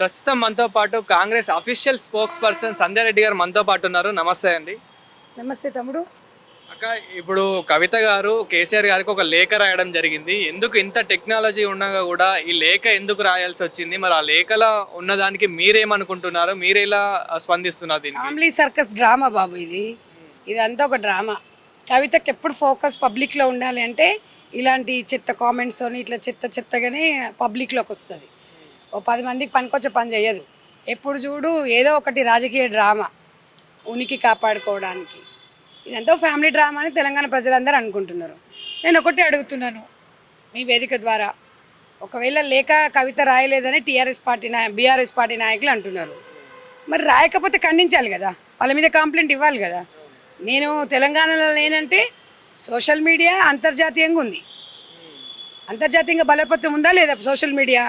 ప్రస్తుతం మనతో పాటు కాంగ్రెస్ అఫీషియల్ స్పోక్స్ పర్సన్ సంధ్యా రెడ్డి గారు మనతో పాటు ఉన్నారు. నమస్తే అండి. నమస్తే తమ్ముడు. అక్క, ఇప్పుడు కవిత గారు కేసీఆర్ గారికి ఒక లేఖ రాయడం జరిగింది. ఎందుకు ఇంత టెక్నాలజీ ఉండగా కూడా ఈ లేఖ ఎందుకు రాయాల్సి వచ్చింది? మరి ఆ లేఖలో ఉన్నదానికి మీరేమనుకుంటున్నారు? మీరెలా స్పందిస్తున్నారు దీనికి? ఫ్యామిలీ సర్కస్ డ్రామా బాబు ఇది. ఇదంతా ఒక డ్రామా. కవితకి ఎప్పుడు ఫోకస్ పబ్లిక్లో ఉండాలి అంటే ఇలాంటి చెత్త కామెంట్స్తో ఇట్లా చెత్తగానే పబ్లిక్లోకి వస్తుంది. ఓ 10 మందికి పనికొచ్చే పని చేయదు. ఎప్పుడు చూడు ఏదో ఒకటి రాజకీయ డ్రామా ఉనికి కాపాడుకోవడానికి. ఇదంతా ఫ్యామిలీ డ్రామా అని తెలంగాణ ప్రజలందరూ అనుకుంటున్నారు. నేను ఒకటి అడుగుతున్నాను మీ వేదిక ద్వారా, ఒకవేళ లేఖ కవిత రాయలేదని బీఆర్ఎస్ పార్టీ నాయకులు అంటున్నారు. మరి రాయకపోతే ఖండించాలి కదా, వాళ్ళ మీద కంప్లైంట్ ఇవ్వాలి కదా. నేను తెలంగాణలో లేనంటే సోషల్ మీడియా అంతర్జాతీయంగా ఉంది. అంతర్జాతీయంగా బలోపేతం ఉందా లేదా సోషల్ మీడియా?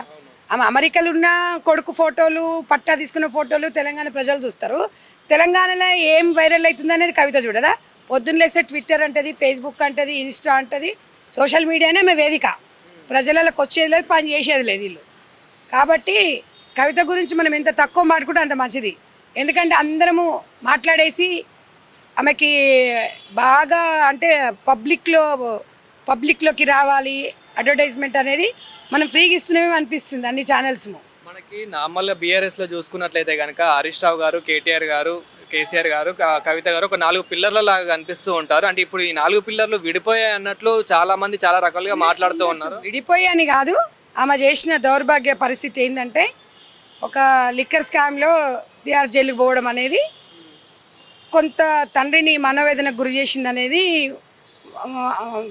ఆమె అమెరికాలో ఉన్న కొడుకు ఫోటోలు, పట్టా తీసుకున్న ఫోటోలు తెలంగాణ ప్రజలు చూస్తారు. తెలంగాణలో ఏం వైరల్ అవుతుంది అనేది కవిత చూడదా? పొద్దున్న లేస్తే ట్విట్టర్ అంటది, ఫేస్బుక్ అంటది, ఇన్స్టా అంటది. సోషల్ మీడియానే ఆమె వేదిక. ప్రజలకు వచ్చేది లేదు, పని చేసేది లేదు వీళ్ళు. కాబట్టి కవిత గురించి మనం ఎంత తక్కువ మాట్లాడుకుంటే అంత మంచిది. ఎందుకంటే అందరము ఆమెకి బాగా అంటే పబ్లిక్లోకి రావాలి, అడ్వర్టైజ్మెంట్ అనేది మనం ఫ్రీగా ఇస్తున్నామేమో అనిపిస్తుంది అన్ని ఛానల్స్ను. మనకి నార్మల్గా బీఆర్ఎస్లో చూసుకున్నట్లయితే కనుక హరీష్ రావు గారు, కేటీఆర్ గారు, కేసీఆర్ గారు, కవిత గారు ఒక 4 పిల్లర్ల లాగా కనిపిస్తూ ఉంటారు. అంటే ఇప్పుడు ఈ 4 పిల్లర్లు విడిపోయాయి అన్నట్లు చాలా మంది చాలా రకాలుగా మాట్లాడుతూ ఉన్నారు. విడిపోయాయని కాదు, ఆమె చేసిన దౌర్భాగ్య పరిస్థితి ఏంటంటే ఒక లిక్కర్ స్కామ్లో తిహార్ జైలుకి పోవడం అనేది కొంత తండ్రిని మనోవేదనకు గురి చేసింది అనేది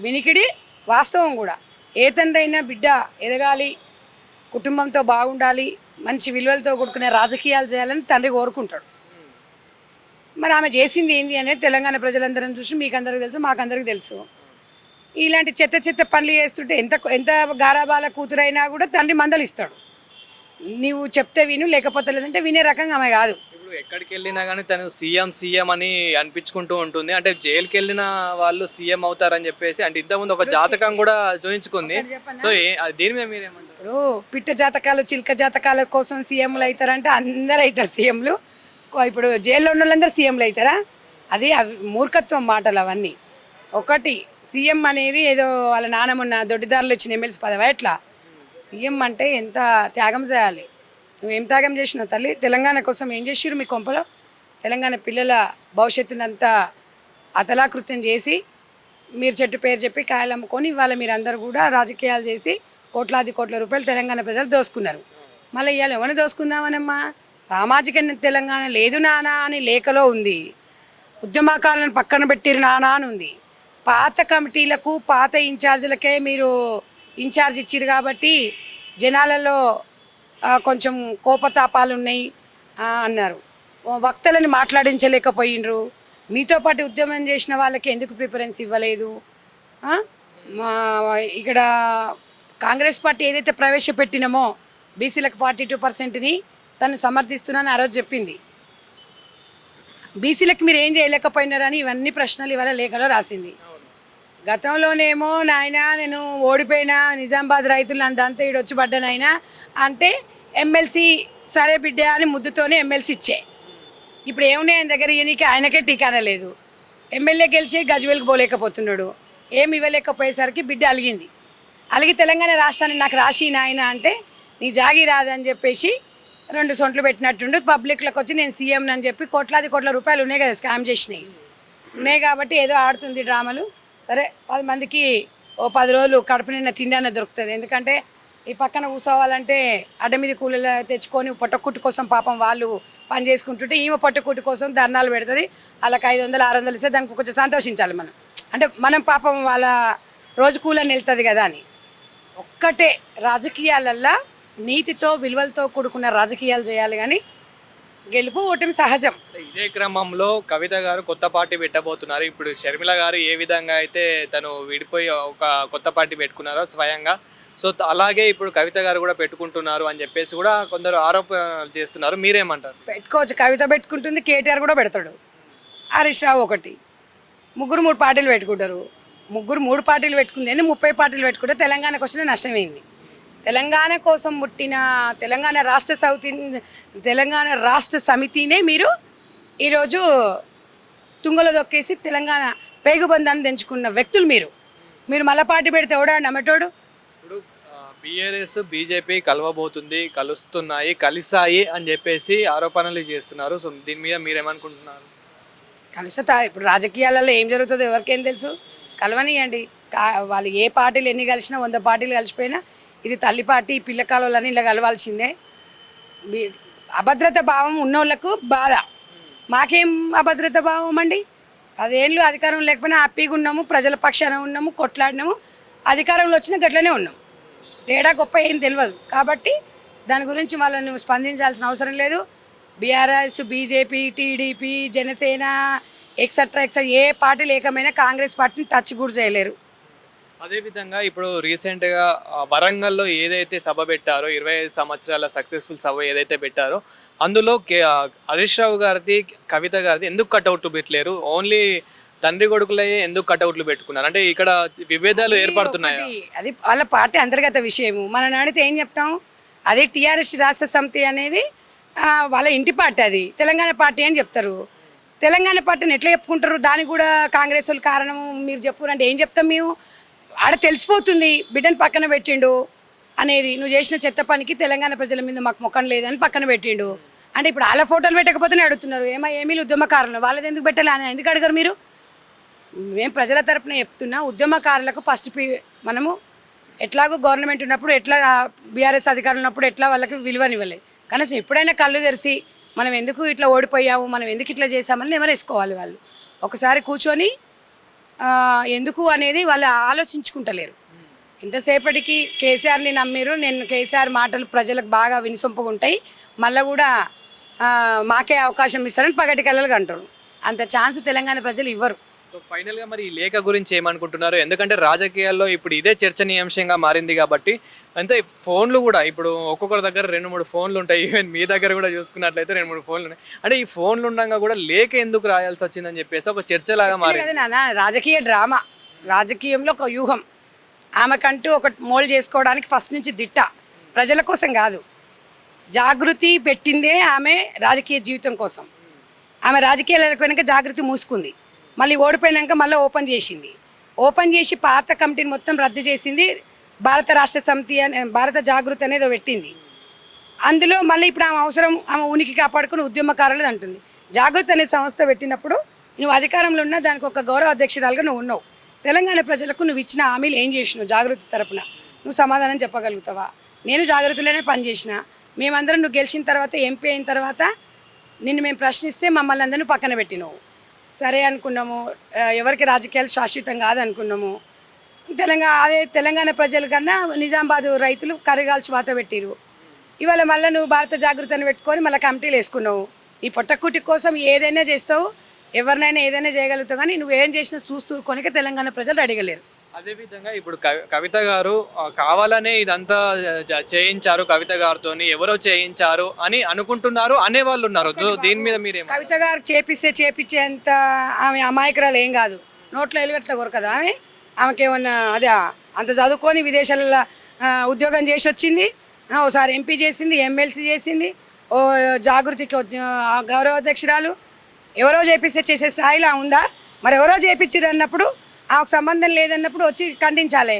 వినికిడి, వాస్తవం కూడా. ఏ తండ్రి అయినా బిడ్డ ఎదగాలి, కుటుంబంతో బాగుండాలి, మంచి విలువలతో కూడుకునే రాజకీయాలు చేయాలని తండ్రి కోరుకుంటాడు. మరి ఆమె చేసింది ఏంది అనేది తెలంగాణ ప్రజలందరం చూసి మీకు అందరికీ తెలుసు, మాకందరికీ తెలుసు. ఇలాంటి చెత్త పనులు చేస్తుంటే ఎంత గారాబాల కూతురైనా కూడా తండ్రి మందలిస్తాడు. నీవు చెప్తే విను, లేకపోతే లేదంటే వినే రకంగా ఆమె కాదు. ఇప్పుడు ఎక్కడికి వెళ్ళినా కానీ తను సీఎం అని అనిపించుకుంటూ ఉంటుంది. అంటే జైలుకి వెళ్ళిన వాళ్ళు సీఎం అవుతారని చెప్పేసి అంటే ఇంతకుముందు ఒక జాతకం కూడా చూపించుకుంది. సో దీని మీద మీరేమంటారు? ఇప్పుడు పిట్ట జాతకాలు, చిల్క జాతకాల కోసం సీఎంలు అవుతారంటే అందరు అవుతారు సీఎంలు. ఇప్పుడు జైల్లో ఉన్న వాళ్ళందరూ సీఎంలు అవుతారా? అది మూర్ఖత్వం మాటలు అవన్నీ. ఒకటి సీఎం అనేది ఏదో వాళ్ళ నాన్నమున్న దొడ్డిదారులు వచ్చిన ఎమ్మెల్సీ పదవా? ఎట్లా సీఎం అంటే ఎంత త్యాగం చేయాలి. నువ్వేం త్యాగం చేసినావు తల్లి? తెలంగాణ కోసం ఏం చేసిరు మీ కొంపలో? తెలంగాణ పిల్లల భవిష్యత్తునంతా అతలాకృత్యం చేసి మీరు చెట్టు పేరు చెప్పి కాయలు అమ్ముకొని ఇవాళ మీరందరూ కూడా రాజకీయాలు చేసి కోట్ల రూపాయలు తెలంగాణ ప్రజలు దోసుకున్నారు. మళ్ళీ ఇవాళ ఎవరిని దోసుకుందామనమ్మా? సామాజిక తెలంగాణ లేదు నానా అని లేఖలో ఉంది. ఉద్యమకాలను పక్కన పెట్టిరు నానా అని ఉంది. పాత కమిటీలకు, పాత ఇన్ఛార్జీలకే మీరు ఇన్ఛార్జ్ ఇచ్చిరు కాబట్టి జనాలలో కొంచెం కోపతాపాలు ఉన్నాయి అన్నారు. వక్తలని మాట్లాడించలేకపోయినరు. మీతో పాటు ఉద్యమం చేసిన వాళ్ళకి ఎందుకు ప్రిఫరెన్స్ ఇవ్వలేదు? ఇక్కడ కాంగ్రెస్ పార్టీ ఏదైతే ప్రవేశపెట్టినామో బీసీలకు 42%ని తను సమర్థిస్తున్నానని ఆ రోజు చెప్పింది. బీసీలకు మీరు ఏం చేయలేకపోయినారని ఇవన్నీ ప్రశ్నలు ఇవాళ లేఖలో రాసింది. గతంలోనేమో నాయన నేను ఓడిపోయినా నిజామాబాద్ రైతులు అంతా ఈడు వచ్చి పడ్డానైనా అంటే ఎమ్మెల్సీ సరే బిడ్డ అని ముద్దుతోనే ఎమ్మెల్సీ ఇచ్చే. ఇప్పుడు ఏమున్నాయి ఆయన దగ్గర? ఈయనకి ఆయనకే టీకానే లేదు. ఎమ్మెల్యే గెలిచి గజ్వేల్కి పోలేకపోతున్నాడు. ఏమి ఇవ్వలేకపోయేసరికి బిడ్డ అలిగి తెలంగాణ రాష్ట్రాన్ని నాకు రాసి నాయన అంటే నీ జాగి రాదని చెప్పేసి 2 సొంట్లు పెట్టినట్టుండు. పబ్లిక్లోకి వచ్చి నేను సీఎం అని చెప్పి కోట్ల రూపాయలు ఉన్నాయి కదా స్కామ్ చేసినాయి ఉన్నాయి కాబట్టి ఏదో ఆడుతుంది డ్రామాలు. సరే 10 మందికి ఓ 10 రోజులు కడుపు నిండా తిండి అన్న దొరుకుతుంది. ఎందుకంటే ఈ పక్కన కూర్చోవాలంటే అడ్డ మీద కూలీలు తెచ్చుకొని పొట్టకుట్టు కోసం పాపం వాళ్ళు పని చేసుకుంటుంటే ఈమె పొట్టకుట్టు కోసం ధర్నాలు పెడుతుంది. వాళ్ళకి 500 600 ఇస్తే దానికి కొంచెం సంతోషించాలి మనం. అంటే మనం పాపం వాళ్ళ రోజు కూలని వెళ్తుంది కదా అని. ఒక్కటే రాజకీయాలల్లో నీతితో విలువలతో కూడుకున్న రాజకీయాలు చేయాలి కానీ గెలుపు ఓటమి సహజం. ఇదే క్రమంలో కవిత గారు కొత్త పార్టీ పెట్టబోతున్నారు. ఇప్పుడు షర్మిల గారు ఏ విధంగా అయితే తను విడిపోయి ఒక కొత్త పార్టీ పెట్టుకున్నారో స్వయంగా, సో అలాగే ఇప్పుడు కవిత గారు కూడా పెట్టుకుంటున్నారు అని చెప్పేసి కూడా కొందరు ఆరోపణలు చేస్తున్నారు. మీరేమంటారు? పెట్టుకోవచ్చు, కవిత పెట్టుకుంటుంది, కేటీఆర్ కూడా పెడతాడు, హరీష్ రావు ఒకటి, ముగ్గురు 3 పార్టీలు పెట్టుకుంటారు. 3 పార్టీలు పెట్టుకుంది 30 పార్టీలు పెట్టుకుంటే తెలంగాణకు వచ్చిన నష్టమైంది. తెలంగాణ కోసం పుట్టిన తెలంగాణ రాష్ట్ర సమితినే మీరు ఈరోజు తుంగలో దొక్కేసి తెలంగాణ పేగుబంధాన్ని తెంచుకున్న వ్యక్తులు మీరు మళ్ళా పార్టీ పెడితే ఎవడా నమ్మటోడు? ఇప్పుడు బీఆర్ఎస్ బీజేపీ కలుస్తున్నాయి కలిసాయి అని చెప్పేసి ఆరోపణలు చేస్తున్నారు. సో దీని మీద మీరేమనుకుంటున్నారు? కలుస్తా ఇప్పుడు రాజకీయాలలో ఏం జరుగుతుందో ఎవరికేం తెలుసు? కలవనియండి. వాళ్ళు ఏ పార్టీలు ఎన్ని కలిసినా 100 పార్టీలు కలిసిపోయినా ఇది తల్లి పార్టీ పిల్లకాలని ఇలా కలవాల్సిందే. అభద్రత భావం ఉన్నోళ్ళకు బాధ. మాకేం అభద్రత భావం అండి? 10 ఏళ్ళు అధికారం లేకపోయినా హ్యాపీగా ఉన్నాము, ప్రజల పక్షాన ఉన్నాము, కొట్లాడినాము, అధికారంలో వచ్చినా గట్లనే ఉన్నాము. తేడా గొప్ప ఏం తెలియదు. కాబట్టి దాని గురించి వాళ్ళని స్పందించాల్సిన అవసరం లేదు. BRS, BJP, TDP, Janasena etcetera ఏ పార్టీలు ఏకమైనా కాంగ్రెస్ పార్టీని టచ్ కూడా చేయలేరు. అదేవిధంగా ఇప్పుడు రీసెంట్గా వరంగల్లో ఏదైతే సభ పెట్టారో 25 సంవత్సరాల సక్సెస్ఫుల్ సభ ఏదైతే పెట్టారో అందులో హరీష్ రావు గారిది కవిత గారిది ఎందుకు కట్అవుట్లు పెట్టలేరు? ఓన్లీ తండ్రి కొడుకులయ్యే ఎందుకు కట్అవుట్లు పెట్టుకున్నారు? అంటే ఇక్కడ విభేదాలు ఏర్పడుతున్నాయి. అది వాళ్ళ పార్టీ అంతర్గత విషయము. మనం అడిగితే ఏం చెప్తాం? అదే టీఆర్ఎస్ రాష్ట్ర సమితి అనేది వాళ్ళ ఇంటి పార్టీ, అది తెలంగాణ పార్టీ అని చెప్తారు. తెలంగాణ పార్టీని ఎట్లా చెప్పుకుంటారు? దానికి కూడా కాంగ్రెస్ వాళ్ళు కారణము మీరు చెప్పురు అంటే ఏం చెప్తాం మేము? ఆడ తెలిసిపోతుంది బిడ్డను పక్కన పెట్టిండు అనేది. నువ్వు చేసిన చెత్త పనికి తెలంగాణ ప్రజల మీద మాకు మొక్కం లేదని పక్కన పెట్టిండు అంటే ఇప్పుడు వాళ్ళ ఫోటోలు పెట్టకపోతేనే అడుగుతున్నారు. ఏమీ ఉద్యమకారులు వాళ్ళది ఎందుకు పెట్టాలి అని ఎందుకు అడగరు మీరు? మేము ప్రజల తరపున చెప్తున్నా, ఉద్యమకారులకు ఫస్ట్ మనము ఎట్లాగో గవర్నమెంట్ ఉన్నప్పుడు ఎట్లా బీఆర్ఎస్ అధికారులు ఉన్నప్పుడు ఎట్లా వాళ్ళకి విలువనివ్వలేదు. కనీసం ఎప్పుడైనా కళ్ళు తెరిచి మనం ఎందుకు ఇట్లా ఓడిపోయాము, మనం ఎందుకు ఇట్లా చేసామని నెమరేసుకోవాలి. వాళ్ళు ఒకసారి కూర్చొని ఎందుకు అనేది వాళ్ళు ఆలోచించుకుంటలేరు. ఇంతసేపటికి కేసీఆర్ని నమ్మిరు. నేను కేసీఆర్ మాటలు ప్రజలకు బాగా వినిసొంపుగా ఉంటాయి, మళ్ళీ కూడా మాకే అవకాశం ఇస్తారని పగటి కళ్ళలు అంటారు. అంత ఛాన్స్ తెలంగాణ ప్రజలు ఇవ్వరు. సో ఫైనల్గా మరి ఈ లేఖ గురించి ఏమనుకుంటున్నారు? ఎందుకంటే రాజకీయాల్లో ఇప్పుడు ఇదే చర్చనీయాంశంగా మారింది కాబట్టి. అంతే ఫోన్లు కూడా ఇప్పుడు ఒక్కొక్కరి దగ్గర 2-3 ఫోన్లు ఉంటాయి. ఈవెన్ మీ దగ్గర కూడా చూసుకున్నట్లయితే 2-3 ఫోన్లు ఉన్నాయి. అంటే ఈ ఫోన్లు ఉండగా కూడా లేఖ ఎందుకు రాయాల్సి వచ్చిందని చెప్పేసి ఒక చర్చలాగా మారింది. నాన్న రాజకీయ డ్రామా, రాజకీయంలో ఒక వ్యూహం. ఆమెకంటూ ఒక మోల్ చేసుకోవడానికి ఫస్ట్ నుంచి దిట్ట, ప్రజల కోసం కాదు. జాగృతి పెట్టిందే ఆమె రాజకీయ జీవితం కోసం. ఆమె రాజకీయాలకు వెనక జాగృతి మూసుకుంది, మళ్ళీ ఓడిపోయినాక మళ్ళీ ఓపెన్ చేసి పాత కమిటీని మొత్తం రద్దు చేసింది. భారత రాష్ట్ర సమితి అని భారత జాగృతి అనేది పెట్టింది. అందులో మళ్ళీ ఇప్పుడు ఆమె అవసరం, ఆమె ఉనికి కాపాడుకుని ఉద్యమకారులది అంటుంది. జాగృతి అనే సంస్థ పెట్టినప్పుడు నువ్వు అధికారంలో ఉన్నా దానికి ఒక గౌరవ అధ్యక్షురాలుగా నువ్వు ఉన్నావు. తెలంగాణ ప్రజలకు నువ్వు ఇచ్చిన హామీలు ఏం చేసినావు? జాగృతి తరపున నువ్వు సమాధానం చెప్పగలుగుతావా? నేను జాగృతిలోనే పనిచేసిన. మేమందరం నువ్వు గెలిచిన తర్వాత ఎంపీ అయిన తర్వాత నిన్ను మేము ప్రశ్నిస్తే మమ్మల్ని అందరినీ పక్కన పెట్టినావు. సరే అనుకున్నాము, ఎవరికి రాజకీయాలు శాశ్వతం కాదనుకున్నాము. తెలంగాణ ప్రజల కన్నా నిజామాబాద్ రైతులు కరిగాల్చి వాత పెట్టిరు. ఇవాళ మళ్ళీ నువ్వు భారత జాగృతిని పెట్టుకొని మళ్ళీ కమిటీలు వేసుకున్నావు. ఈ పొట్టకుటి కోసం ఏదైనా చేస్తావు, ఎవరినైనా ఏదైనా చేయగలుగుతావు, కానీ నువ్వు ఏం చేసినా చూస్తూరుకోనిక తెలంగాణ ప్రజలు అడగలేరు. అదేవిధంగా ఇప్పుడు కవిత గారు కావాలనే ఇదంతా చేయించారు, కవిత గారితో ఎవరో చేయించారు అని అనుకుంటున్నారు, అనేవాళ్ళు ఉన్నారు. దీని మీద మీరే? కవిత గారు చేపించేంత ఆమె అమాయకురాలు ఏం కాదు. నోట్లో ఎలుగట్ల కొరకదా ఆమెకి ఏమన్నా అదే అంత చదువుకొని విదేశాలలో ఉద్యోగం చేసి వచ్చింది. ఓసారి ఎంపీ చేసింది, ఎమ్మెల్సీ చేసింది, ఓ జాగృతికి గౌరవ అధ్యక్షురాలు. ఎవరో చేసే స్థాయిలో ఉందా? మరి ఎవరో చేయించారు అన్నప్పుడు ఆమెకు సంబంధం లేదన్నప్పుడు వచ్చి ఖండించాలి.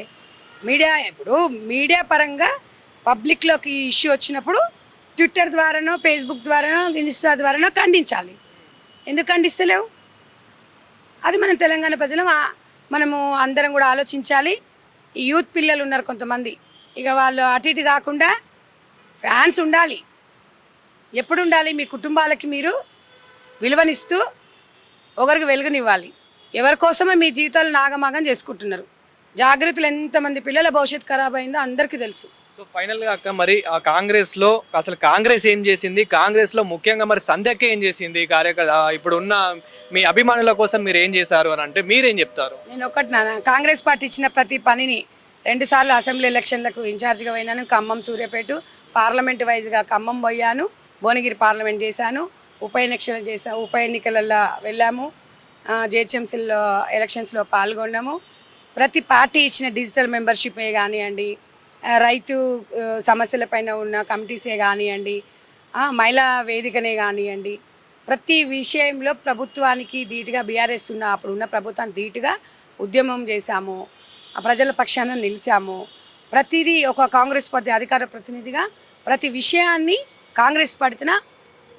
మీడియా పరంగా పబ్లిక్లోకి ఇష్యూ వచ్చినప్పుడు ట్విట్టర్ ద్వారానో, ఫేస్బుక్ ద్వారానో, ఇన్స్టా ద్వారానో ఖండించాలి. ఎందుకు ఖండిస్తలేవు? అది మనం తెలంగాణ ప్రజలు మనము అందరం కూడా ఆలోచించాలి. ఈ యూత్ పిల్లలు ఉన్నారు కొంతమంది, ఇక వాళ్ళు అటు ఇటు కాకుండా ఫ్యాన్స్ ఉండాలి. ఎప్పుడు ఉండాలి? మీ కుటుంబాలకి మీరు విలువనిస్తూ ఒకరికి వెలుగునివ్వాలి. ఎవరి కోసమో మీ జీవితాలు నాగమాగం చేసుకుంటున్నారు. జాగ్రత్తలు ఎంతమంది పిల్లల భవిష్యత్తు ఖరాబ్ అయిందో అందరికీ తెలుసు. సో ఫైనల్గా అక్క, మరి ఆ కాంగ్రెస్లో అసలు కాంగ్రెస్ ఏం చేసింది? కాంగ్రెస్లో ముఖ్యంగా మరి సంధ్యక్క ఏం చేసింది? ఇప్పుడు ఉన్న మీ అభిమానుల కోసం మీరు ఏం చేశారు అని అంటే మీరేం చెప్తారు? నేను ఒకటి నాన్న, కాంగ్రెస్ పార్టీ ఇచ్చిన ప్రతి పనిని 2 సార్లు అసెంబ్లీ ఎలక్షన్లకు ఇన్ఛార్జ్గా పోయినాను. ఖమ్మం, సూర్యాపేట పార్లమెంట్ వైజ్గా ఖమ్మం పోయాను, భువనగిరి పార్లమెంట్ చేశాను, ఉప ఎన్నికలలో వెళ్ళాము, జిహెచ్ఎంసీలో ఎలక్షన్స్లో పాల్గొన్నాము. ప్రతి పార్టీ ఇచ్చిన డిజిటల్ మెంబర్షిప్ కానివ్వండి, రైతు సమస్యలపైన ఉన్న కమిటీసే కానివ్వండి, మహిళా వేదికనే కానివ్వండి, ప్రతి విషయంలో ప్రభుత్వానికి ధీటుగా బీఆర్ఎస్ ఉన్న అప్పుడున్న ప్రభుత్వానికి ధీటుగా ఉద్యమం చేశాము, ప్రజల పక్షాన నిలిచాము. ప్రతిదీ ఒక కాంగ్రెస్ పార్టీ అధికార ప్రతినిధిగా ప్రతి విషయాన్ని కాంగ్రెస్ పార్టీన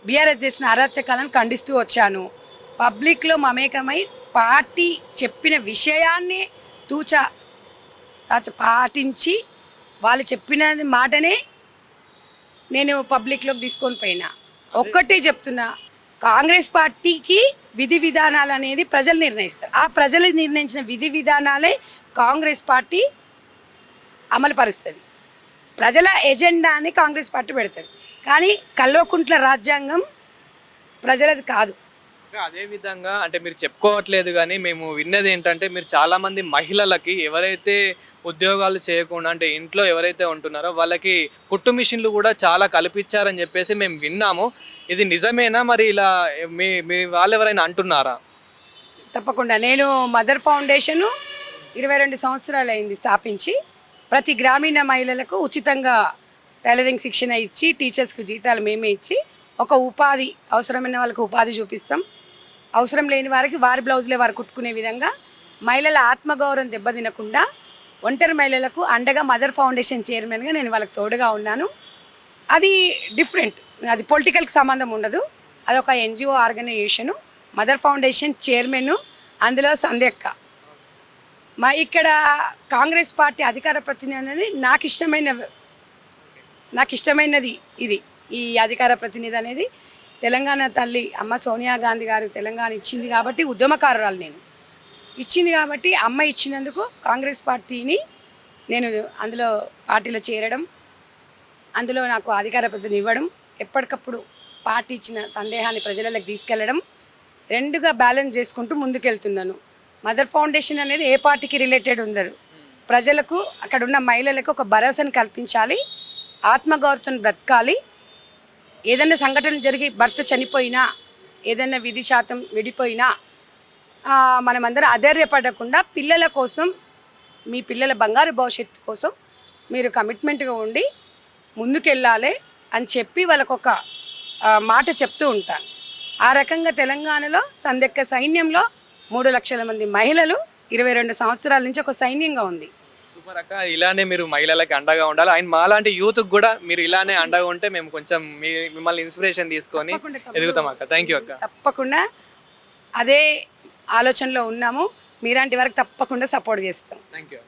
బీఆర్ఎస్ చేసిన అరాచకాలను ఖండిస్తూ వచ్చాను. పబ్లిక్లో మమేకమై పార్టీ చెప్పిన విషయాన్ని తూచా పాటించి వాళ్ళు చెప్పిన మాటనే నేను పబ్లిక్లోకి తీసుకొని పోయినా. ఒక్కటే చెప్తున్నా, కాంగ్రెస్ పార్టీకి విధి విధానాలు అనేది ప్రజలు నిర్ణయిస్తారు. ఆ ప్రజలు నిర్ణయించిన విధి విధానాలే కాంగ్రెస్ పార్టీ అమలు పరుస్తుంది. ప్రజల ఎజెండాని కాంగ్రెస్ పార్టీ పెడుతుంది. కానీ కల్వకుంట్ల రాజ్యాంగం ప్రజలది కాదు. అదే విధంగా అంటే మీరు చెప్పుకోవట్లేదు కానీ మేము విన్నది ఏంటంటే మీరు చాలామంది మహిళలకి ఎవరైతే ఉద్యోగాలు చేయకుండా అంటే ఇంట్లో ఎవరైతే ఉంటున్నారో వాళ్ళకి కుట్టు మిషన్లు కూడా చాలా కల్పించారని చెప్పేసి మేము విన్నాము. ఇది నిజమేనా? మరి ఇలా మీ మీ వాళ్ళు ఎవరైనా అంటున్నారా? తప్పకుండా. నేను మదర్ ఫౌండేషను 22 సంవత్సరాలు అయింది స్థాపించి. ప్రతి గ్రామీణ మహిళలకు ఉచితంగా టైలరింగ్ శిక్షణ ఇచ్చి, టీచర్స్కి జీతాలు మేమే ఇచ్చి, ఒక ఉపాధి అవసరమైన వాళ్ళకి ఉపాధి చూపిస్తాం. అవసరం లేని వారికి వారి బ్లౌజులే వారు కుట్టుకునే విధంగా మహిళల ఆత్మగౌరవం దెబ్బతినకుండా ఒంటరి మహిళలకు అండగా మదర్ ఫౌండేషన్ చైర్మన్గా నేను వాళ్ళకి తోడుగా ఉన్నాను. అది డిఫరెంట్, అది పొలిటికల్కి సంబంధం ఉండదు. అదొక NGO organisation. Mother foundation chairman అందులో సంధ్యక్క. ఇక్కడ కాంగ్రెస్ పార్టీ అధికార ప్రతినిధి అనేది నాకు ఇష్టమైనది. ఇది ఈ అధికార ప్రతినిధి అనేది తెలంగాణ తల్లి అమ్మ సోనియా గాంధీ గారు తెలంగాణ ఇచ్చింది కాబట్టి, ఉద్యమకారురాలు నేను ఇచ్చింది కాబట్టి, అమ్మ ఇచ్చినందుకు కాంగ్రెస్ పార్టీని నేను అందులో పార్టీలో చేరడం, అందులో నాకు అధికార ప్రతినిధి ఇవ్వడం, ఎప్పటికప్పుడు పార్టీ ఇచ్చిన సందేహాన్ని ప్రజలకు తీసుకెళ్లడం, రెండుగా బ్యాలెన్స్ చేసుకుంటూ ముందుకెళ్తున్నాను. మదర్ ఫౌండేషన్ అనేది ఏ పార్టీకి రిలేటెడ్ ఉండదు. ప్రజలకు, అక్కడ ఉన్న మహిళలకు ఒక భరోసాను కల్పించాలి, ఆత్మగౌరవం బ్రతకాలి. ఏదైనా సంఘటనలు జరిగి భర్త చనిపోయినా, ఏదైనా విధి శాతం విడిపోయినా మనమందరం అధైర్యపడకుండా పిల్లల కోసం, మీ పిల్లల బంగారు భవిష్యత్తు కోసం మీరు కమిట్మెంట్గా ఉండి ముందుకెళ్ళాలి అని చెప్పి వాళ్ళకు ఒక మాట చెప్తూ ఉంటాను. ఆ రకంగా తెలంగాణలో సందెక్క సైన్యంలో 3 లక్షల మంది మహిళలు 22 సంవత్సరాల నుంచి ఒక సైన్యంగా ఉంది. సూపర్ అక్క, ఇలానే మీరు మహిళలకి అండగా ఉండాలి. అండ్ మాలాంటి యూత్కి కూడా మీరు ఇలానే అండగా ఉంటే మేము కొంచెం మిమ్మల్ని ఇన్స్పిరేషన్ తీసుకొని ఎదుగుతాం అక్క. థ్యాంక్ యూ అక్క. తప్పకుండా అదే ఆలోచనలో ఉన్నాము. మీలాంటి వరకు తప్పకుండా సపోర్ట్ చేస్తాం. Thank you.